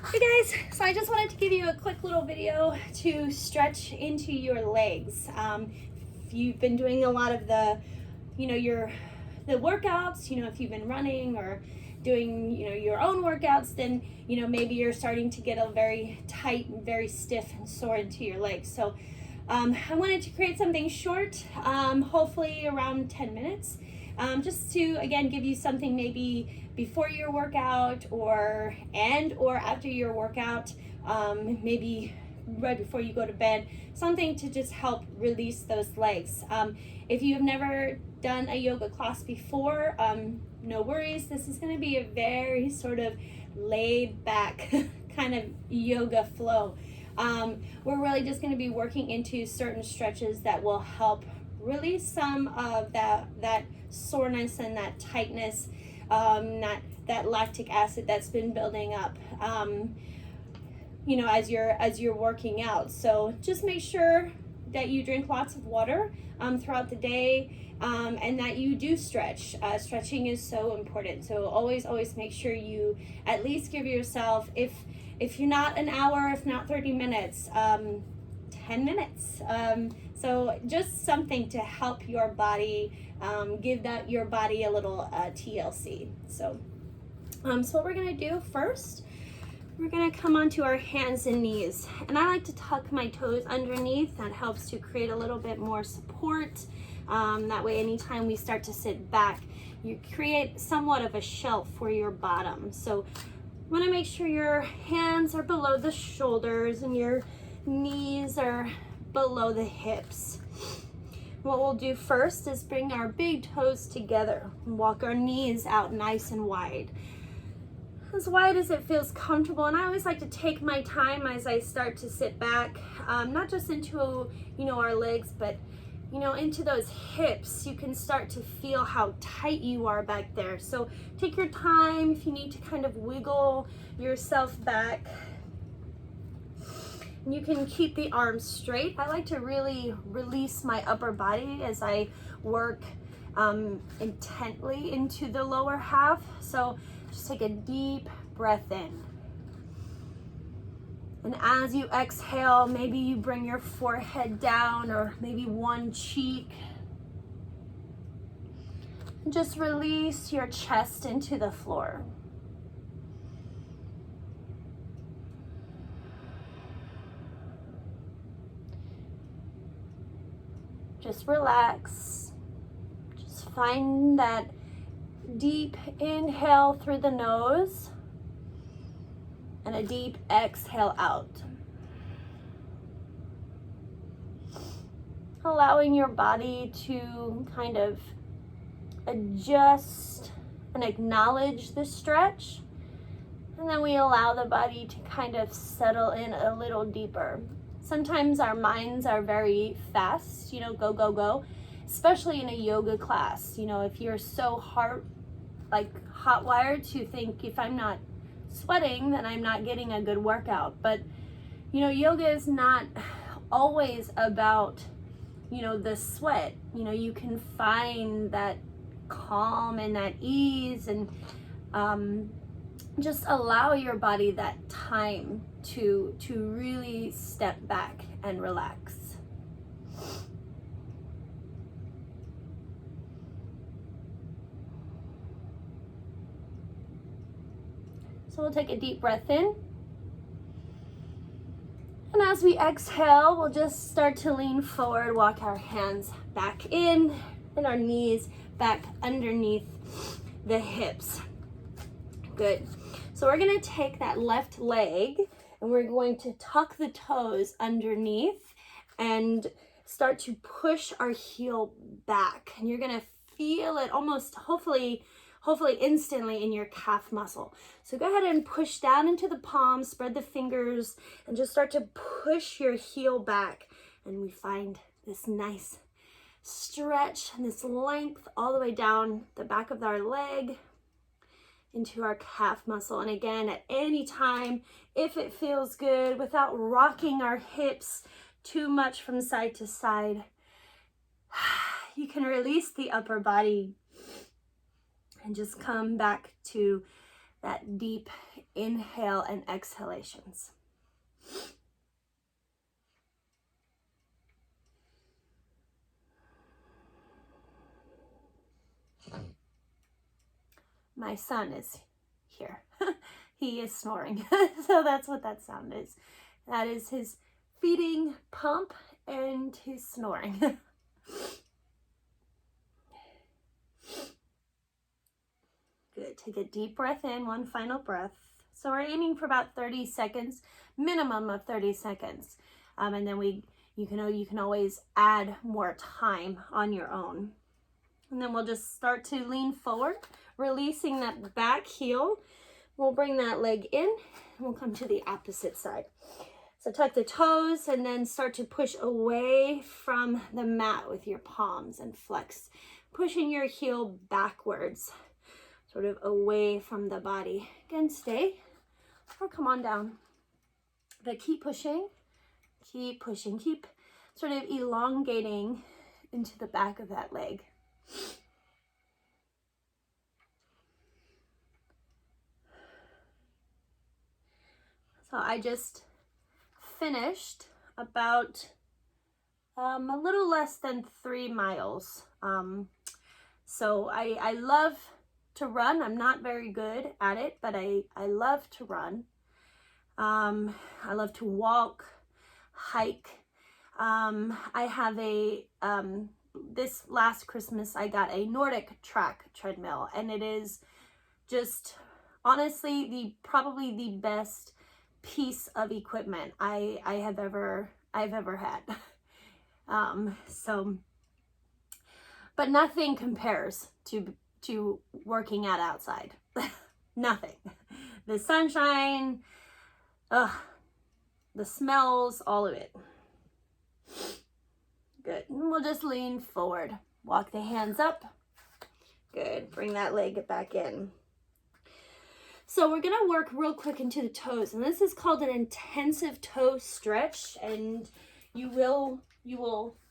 Hey guys, so I just wanted to give you a quick little video to stretch into your legs. If you've been doing a lot of the, the workouts, if you've been running or doing, your own workouts, then, maybe you're starting to get a very tight and very stiff and sore into your legs. So I wanted to create something short, hopefully around 10 minutes, just to, again, give you something maybe before your workout or after your workout, maybe right before you go to bed, something to just help release those legs. If you have never done a yoga class before, no worries. This is going to be a very sort of laid back kind of yoga flow. We're really just going to be working into certain stretches that will help release some of that soreness and that tightness, that lactic acid that's been building up, as you're working out. So just make sure that you drink lots of water throughout the day, and that you do stretch. Stretching is so important. So always make sure you at least give yourself, if you're not an hour, if not 30 minutes, 10 minutes. So just something to help your body, give your body a little TLC. So what we're gonna do first, we're gonna come onto our hands and knees. And I like to tuck my toes underneath. That helps to create a little bit more support. That way, anytime we start to sit back, you create somewhat of a shelf for your bottom. So you wanna make sure your hands are below the shoulders and your knees are below the hips. What we'll do first is bring our big toes together and walk our knees out nice and wide as it feels comfortable. And I always like to take my time as I start to sit back, not just into our legs, but into those hips. You can start to feel how tight you are back there. So take your time if you need to kind of wiggle yourself back. You can keep the arms straight. I like to really release my upper body as I work intently into the lower half. So just take a deep breath in. And as you exhale, maybe you bring your forehead down or maybe one cheek. And just release your chest into the floor. Just relax. Just find that deep inhale through the nose and a deep exhale out. Allowing your body to kind of adjust and acknowledge the stretch. And then we allow the body to kind of settle in a little deeper. Sometimes our minds are very fast, go, go, go, especially in a yoga class. If you're so hot wired to think, if I'm not sweating, then I'm not getting a good workout. But, yoga is not always about, the sweat. You can find that calm and that ease, and just allow your body that time to really step back and relax. So we'll take a deep breath in. And as we exhale, we'll just start to lean forward, walk our hands back in and our knees back underneath the hips. Good. So we're going to take that left leg and we're going to tuck the toes underneath and start to push our heel back. And you're going to feel it almost, hopefully instantly in your calf muscle. So go ahead and push down into the palms, spread the fingers, and just start to push your heel back. And we find this nice stretch and this length all the way down the back of our leg into our calf muscle. And again, at any time, if it feels good, without rocking our hips too much from side to side, you can release the upper body and just come back to that deep inhale and exhalations. My son is here. He is snoring. So that's what that sound is. That is his feeding pump and his snoring. Good. Take a deep breath in, one final breath. So we're aiming for about 30 seconds, minimum of 30 seconds. And then you can always add more time on your own. And then we'll just start to lean forward, releasing that back heel. We'll bring that leg in. We'll come to the opposite side. So tuck the toes and then start to push away from the mat with your palms and flex, pushing your heel backwards, sort of away from the body. Again, stay or come on down. But keep pushing, keep sort of elongating into the back of that leg. So I just finished about a little less than 3 miles. So I love to run. I'm not very good at it, but I love to run. I love to walk, hike. I have this last Christmas, I got a Nordic Track treadmill, and it is just honestly probably the best piece of equipment I've ever had. But nothing compares to working out outside. Nothing. The sunshine, the smells, all of it. Good. And we'll just lean forward. Walk the hands up. Good. Bring that leg back in. So we're going to work real quick into the toes. And this is called an intensive toe stretch. And you will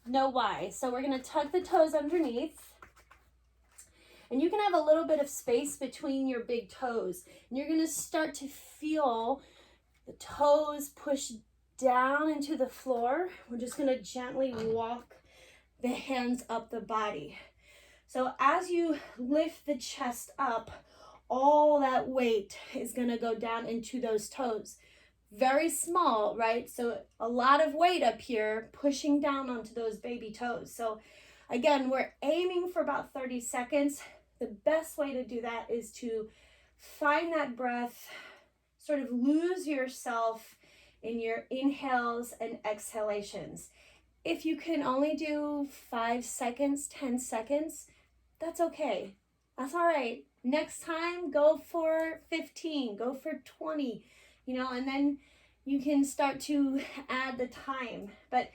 know why. So we're going to tuck the toes underneath. And you can have a little bit of space between your big toes. And you're going to start to feel the toes push down into the floor. We're just going to gently walk the hands up the body. So as you lift the chest up, all that weight is going to go down into those toes. Very small, right? So a lot of weight up here pushing down onto those baby toes. So again, we're aiming for about 30 seconds. The best way to do that is to find that breath, sort of lose yourself in your inhales and exhalations. If you can only do 5 seconds, 10 seconds, that's okay. That's all right. Next time, go for 15, go for 20, and then you can start to add the time. But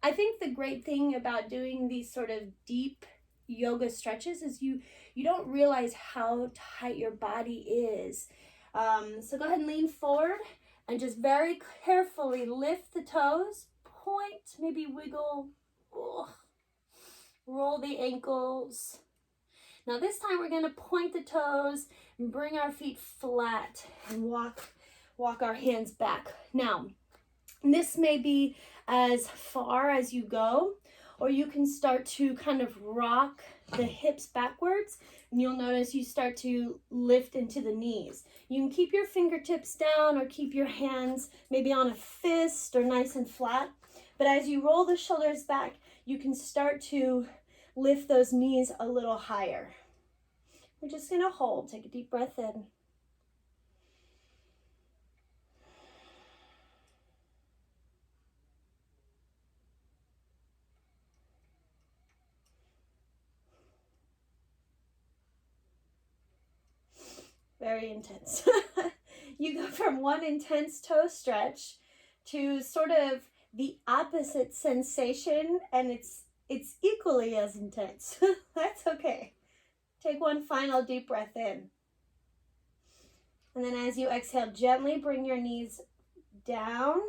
I think the great thing about doing these sort of deep yoga stretches is you don't realize how tight your body is. So go ahead and lean forward and just very carefully lift the toes, point, maybe wiggle, roll the ankles. Now this time we're going to point the toes and bring our feet flat and walk our hands back. Now, this may be as far as you go, or you can start to kind of rock the hips backwards, and you'll notice you start to lift into the knees. You can keep your fingertips down or keep your hands maybe on a fist or nice and flat, but as you roll the shoulders back, you can start to lift those knees a little higher. We're just going to hold. Take a deep breath in. Very intense. You go from one intense toe stretch to sort of the opposite sensation, and it's equally as intense. That's okay. Take one final deep breath in. And then as you exhale, gently bring your knees down.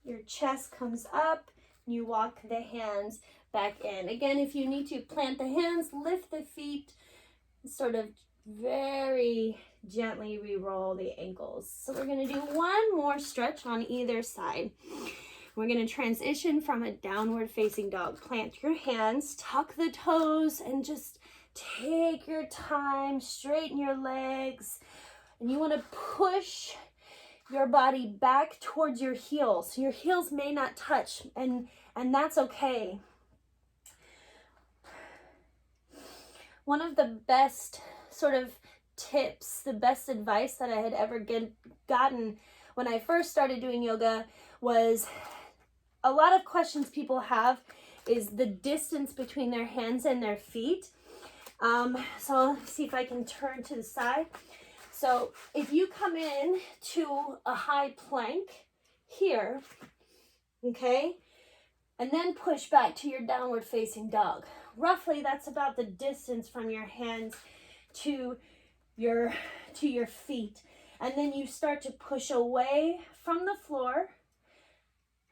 Your chest comes up. And you walk the hands back in. Again, if you need to plant the hands, lift the feet, sort of very gently re-roll the ankles. So we're gonna do one more stretch on either side. We're gonna transition from a downward facing dog. Plant your hands, tuck the toes, and just take your time, straighten your legs. And you wanna push your body back towards your heels. Your heels may not touch, and that's okay. One of the best sort of tips, the best advice that I had ever gotten when I first started doing yoga was a lot of questions people have is the distance between their hands and their feet. So let's see if I can turn to the side. So if you come in to a high plank here, okay, and then push back to your downward facing dog. Roughly that's about the distance from your hands to your feet. And then you start to push away from the floor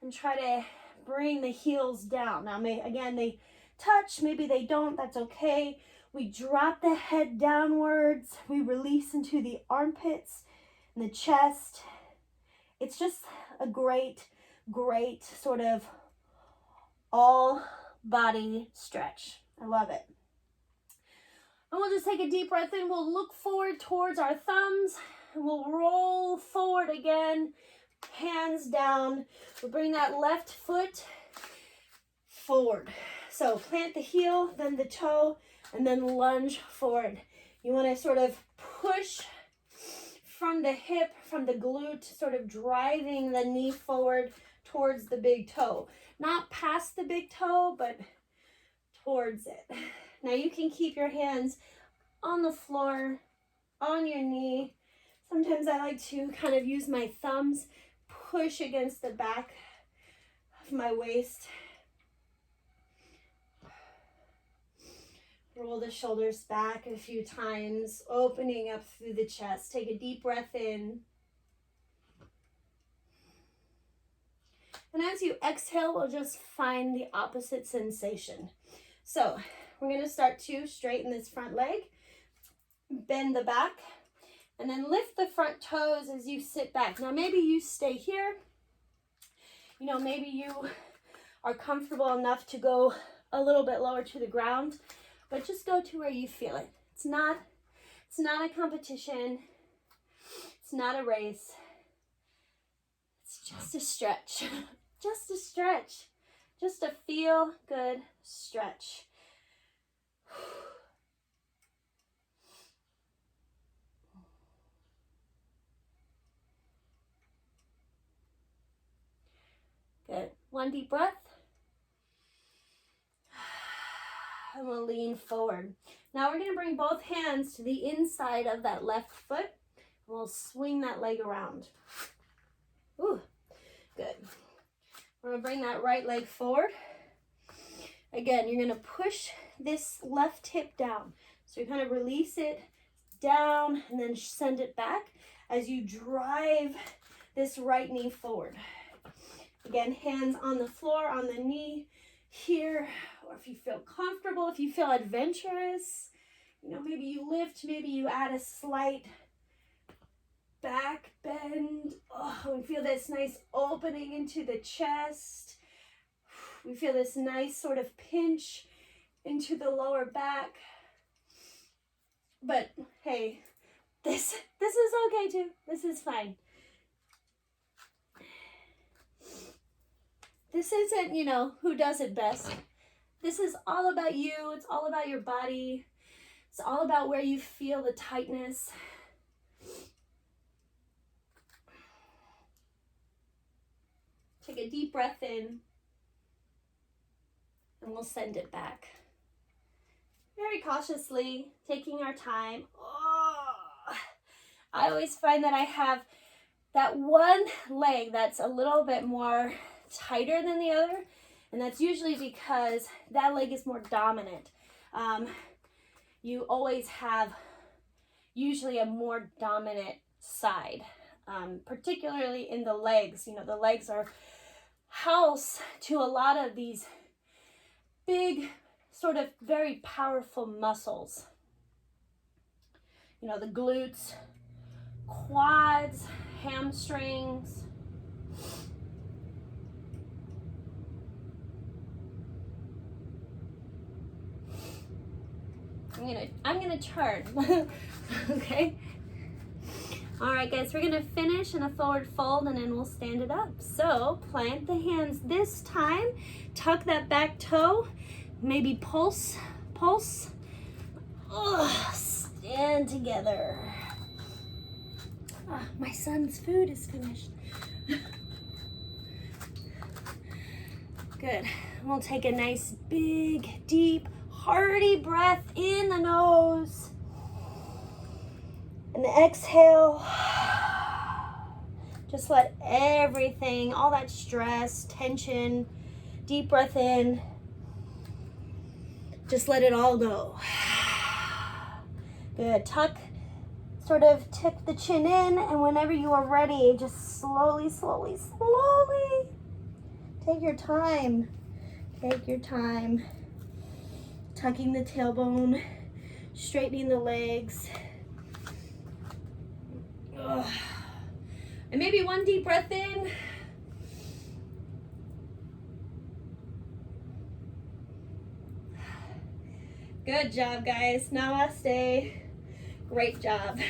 and try to bring the heels down. Now, again, they touch, maybe they don't, that's okay. We drop the head downwards. We release into the armpits and the chest. It's just a great, great sort of all body stretch. I love it. And we'll just take a deep breath in. We'll look forward towards our thumbs and we'll roll forward again, hands down. We'll bring that left foot forward. So plant the heel, then the toe, and then lunge forward. You want to sort of push from the hip, from the glute, sort of driving the knee forward towards the big toe. Not past the big toe, but towards it. Now you can keep your hands on the floor, on your knee. Sometimes I like to kind of use my thumbs, push against the back of my waist. Roll the shoulders back a few times, opening up through the chest. Take a deep breath in. And as you exhale, we'll just find the opposite sensation. So we're going to start to straighten this front leg, bend the back, and then lift the front toes as you sit back. Now maybe you stay here. You know, maybe you are comfortable enough to go a little bit lower to the ground. But just go to where you feel it. It's not a competition. It's not a race. It's just a stretch. Just a stretch. Just a feel good stretch. Good. One deep breath. And we'll lean forward. Now we're going to bring both hands to the inside of that left foot. And we'll swing that leg around. Ooh, good. We're going to bring that right leg forward. Again, you're going to push this left hip down. So you kind of release it down and then send it back as you drive this right knee forward. Again, hands on the floor, on the knee here. Or if you feel comfortable, if you feel adventurous, you know, maybe you lift, maybe you add a slight back bend. Oh, we feel this nice opening into the chest. We feel this nice sort of pinch into the lower back. But hey, this is okay too. This is fine. This isn't, you know, who does it best. This is all about you. It's all about your body. It's all about where you feel the tightness. Take a deep breath in, and we'll send it back. Very cautiously, taking our time. Oh, I always find that I have that one leg that's a little bit more tighter than the other. And that's usually because that leg is more dominant. You always have usually a more dominant side, particularly in the legs. You know, the legs are house to a lot of these big, sort of very powerful muscles. You know, the glutes, quads, hamstrings. I'm gonna turn. Okay. All right, guys, we're gonna finish in a forward fold and then we'll stand it up. So plant the hands this time, tuck that back toe, maybe pulse. Oh, stand together. Oh, my son's food is finished. Good. We'll take a nice, big, deep, hearty breath in the nose. And exhale. Just let everything, all that stress, tension, deep breath in. Just let it all go. Good. Tuck the chin in, and whenever you are ready, just slowly. Take your time. Tucking the tailbone, straightening the legs. Ugh. And maybe one deep breath in. Good job, guys. Namaste. Great job.